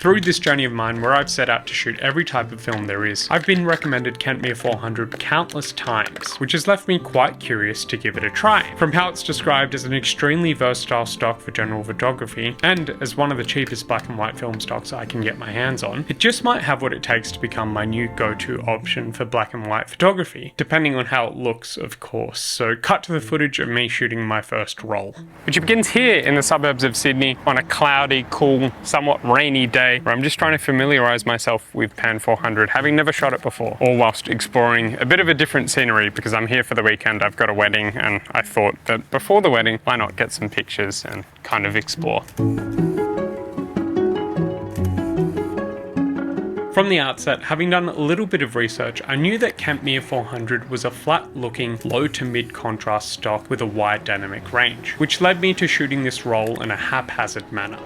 Through this journey of mine where I've set out to shoot every type of film there is, I've been recommended Kentmere 400 countless times, which has left me quite curious to give it a try. From how it's described as an extremely versatile stock for general photography, and as one of the cheapest black and white film stocks I can get my hands on, it just might have what it takes to become my new go-to option for black and white photography, depending on how it looks, of course. So cut to the footage of me shooting my first roll. Which begins here in the suburbs of Sydney on a cloudy, cool, somewhat rainy day, where I'm just trying to familiarise myself with Pan 400, having never shot it before, all whilst exploring a bit of a different scenery because I'm here for the weekend. I've got a wedding and I thought that before the wedding, why not get some pictures and kind of explore. From the outset, having done a little bit of research, I knew that Kentmere 400 was a flat-looking, low to mid-contrast stock with a wide dynamic range, which led me to shooting this roll in a haphazard manner.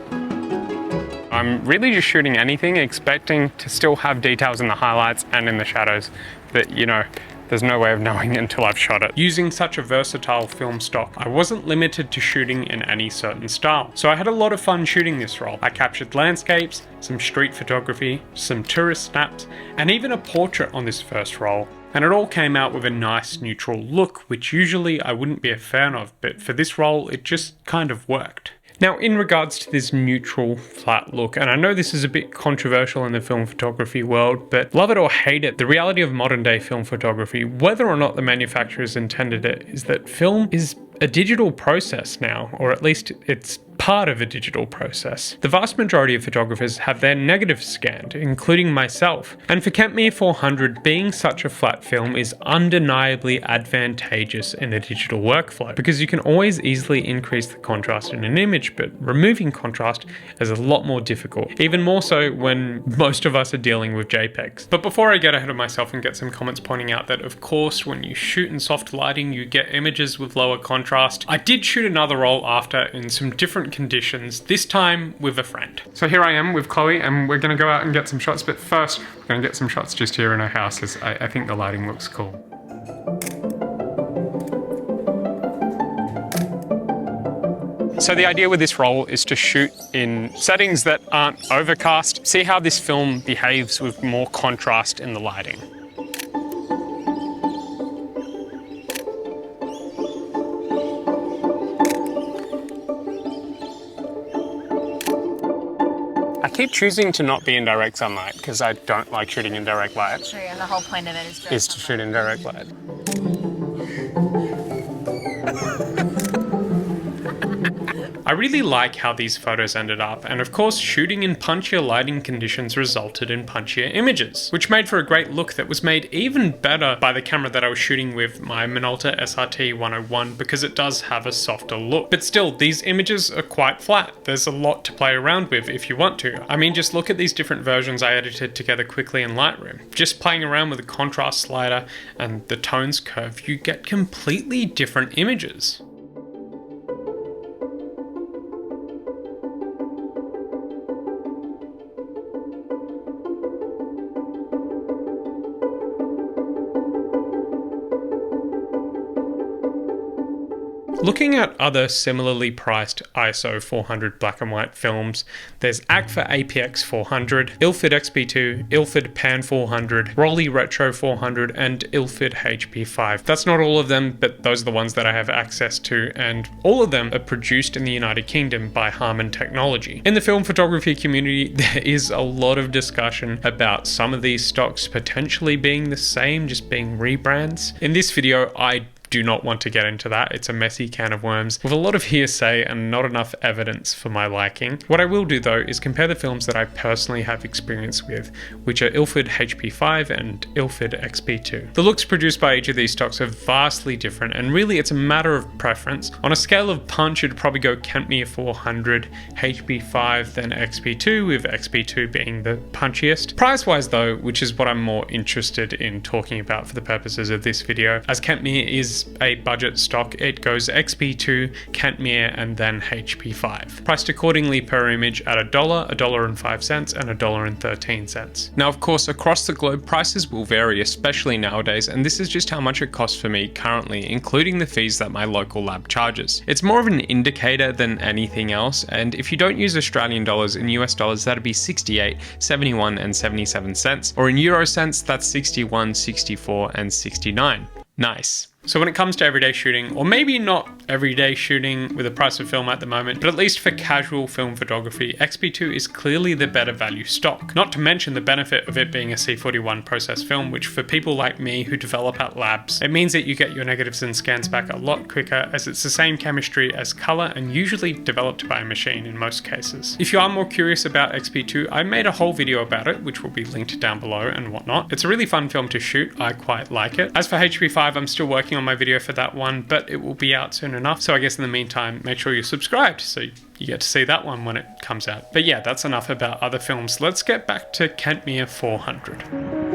I'm really just shooting anything, expecting to still have details in the highlights and in the shadows that, you know, there's no way of knowing until I've shot it. Using such a versatile film stock, I wasn't limited to shooting in any certain style, so I had a lot of fun shooting this roll. I captured landscapes, some street photography, some tourist snaps, and even a portrait on this first roll. And it all came out with a nice neutral look, which usually I wouldn't be a fan of, but for this roll it just kind of worked. Now, in regards to this neutral, flat look, and I know this is a bit controversial in the film photography world, but love it or hate it, the reality of modern day film photography, whether or not the manufacturers intended it, is that film is a digital process now, or at least it's part of a digital process. The vast majority of photographers have their negatives scanned, including myself, and for Kentmere 400, being such a flat film is undeniably advantageous in a digital workflow, because you can always easily increase the contrast in an image, but removing contrast is a lot more difficult, even more so when most of us are dealing with JPEGs. But before I get ahead of myself and get some comments pointing out that of course when you shoot in soft lighting you get images with lower contrast, I did shoot another roll after in some different conditions, this time with a friend. So here I am with Chloe and we're going to go out and get some shots, but first we're going to get some shots just here in our house as I think the lighting looks cool. So the idea with this roll is to shoot in settings that aren't overcast, see how this film behaves with more contrast in the lighting. I keep choosing to not be in direct sunlight because I don't like shooting in direct light. True, and the whole point of it is to shoot in direct light. I really like how these photos ended up, and of course shooting in punchier lighting conditions resulted in punchier images, which made for a great look that was made even better by the camera that I was shooting with, my Minolta SRT 101, because it does have a softer look. But still, these images are quite flat. There's a lot to play around with if you want to. I mean, just look at these different versions I edited together quickly in Lightroom. Just playing around with the contrast slider and the tones curve, you get completely different images. Looking at other similarly priced ISO 400 black and white films, there's Agfa APX 400, Ilford XP2, Ilford Pan 400, Rollei Retro 400, and Ilford HP5. That's not all of them, but those are the ones that I have access to, and all of them are produced in the United Kingdom by Harman Technology. In the film photography community, there is a lot of discussion about some of these stocks potentially being the same, just being rebrands. In this video, I do not want to get into that. It's a messy can of worms with a lot of hearsay and not enough evidence for my liking. What I will do though is compare the films that I personally have experience with, which are Ilford HP5 and Ilford XP2. The looks produced by each of these stocks are vastly different, and really it's a matter of preference. On a scale of punch, it'd probably go Kentmere 400, HP5, then XP2, with XP2 being the punchiest. Price-wise though, which is what I'm more interested in talking about for the purposes of this video, as Kentmere is is a budget stock. It goes XP2, Kentmere, and then HP5. Priced accordingly per image at $1, $1.05, and $1.13. Now, of course, across the globe, prices will vary, especially nowadays, and this is just how much it costs for me currently, including the fees that my local lab charges. It's more of an indicator than anything else, and if you don't use Australian dollars, in US dollars that'd be 68, 71, and 77 cents, or in Euro cents that's 61, 64, and 69. Nice. So when it comes to everyday shooting, or maybe not everyday shooting with the price of film at the moment, but at least for casual film photography, XP2 is clearly the better value stock. Not to mention the benefit of it being a C41 process film, which for people like me who develop at labs, it means that you get your negatives and scans back a lot quicker, as it's the same chemistry as color and usually developed by a machine in most cases. If you are more curious about XP2, I made a whole video about it, which will be linked down below and whatnot. It's a really fun film to shoot, I quite like it. As for HP5, I'm still working on my video for that one, but it will be out soon enough. So I guess in the meantime, make sure you're subscribed so you get to see that one when it comes out. But yeah, that's enough about other films. Let's get back to Kentmere 400.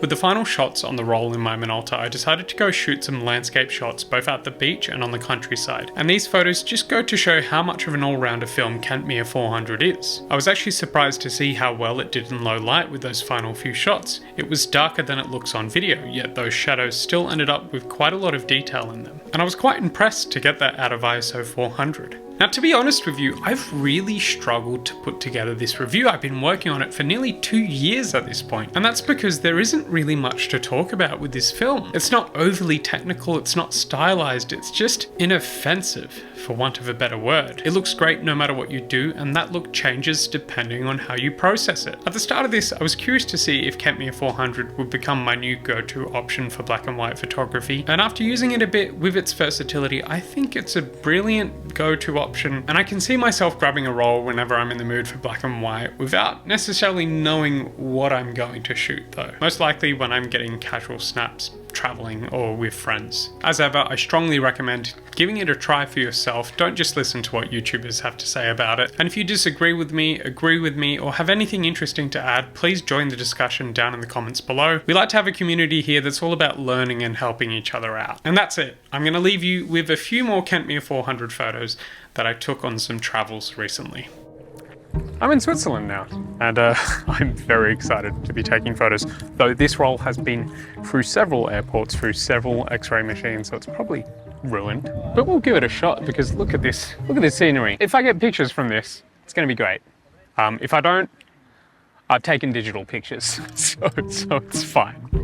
With the final shots on the roll in my Minolta, I decided to go shoot some landscape shots both at the beach and on the countryside. And these photos just go to show how much of an all-rounder film Kentmere 400 is. I was actually surprised to see how well it did in low light with those final few shots. It was darker than it looks on video, yet those shadows still ended up with quite a lot of detail in them. And I was quite impressed to get that out of ISO 400. Now, to be honest with you, I've really struggled to put together this review. I've been working on it for nearly 2 years at this point, and that's because there isn't really much to talk about with this film. It's not overly technical, it's not stylized, it's just inoffensive, for want of a better word. It looks great no matter what you do, and that look changes depending on how you process it. At the start of this, I was curious to see if Kentmere 400 would become my new go-to option for black and white photography, and after using it a bit with its versatility, I think it's a brilliant go-to option, and I can see myself grabbing a roll whenever I'm in the mood for black and white without necessarily knowing what I'm going to shoot though. Most likely when I'm getting casual snaps, traveling, or with friends. As ever, I strongly recommend giving it a try for yourself. Don't just listen to what YouTubers have to say about it. And if you disagree with me, agree with me, or have anything interesting to add, please join the discussion down in the comments below. We like to have a community here that's all about learning and helping each other out. And that's it. I'm going to leave you with a few more Kentmere 400 photos that I took on some travels recently. I'm in Switzerland now, and I'm very excited to be taking photos, though this roll has been through several airports, through several X-ray machines, so it's probably ruined. But we'll give it a shot, because look at this scenery. If I get pictures from this, it's going to be great. If I don't, I've taken digital pictures, so it's fine.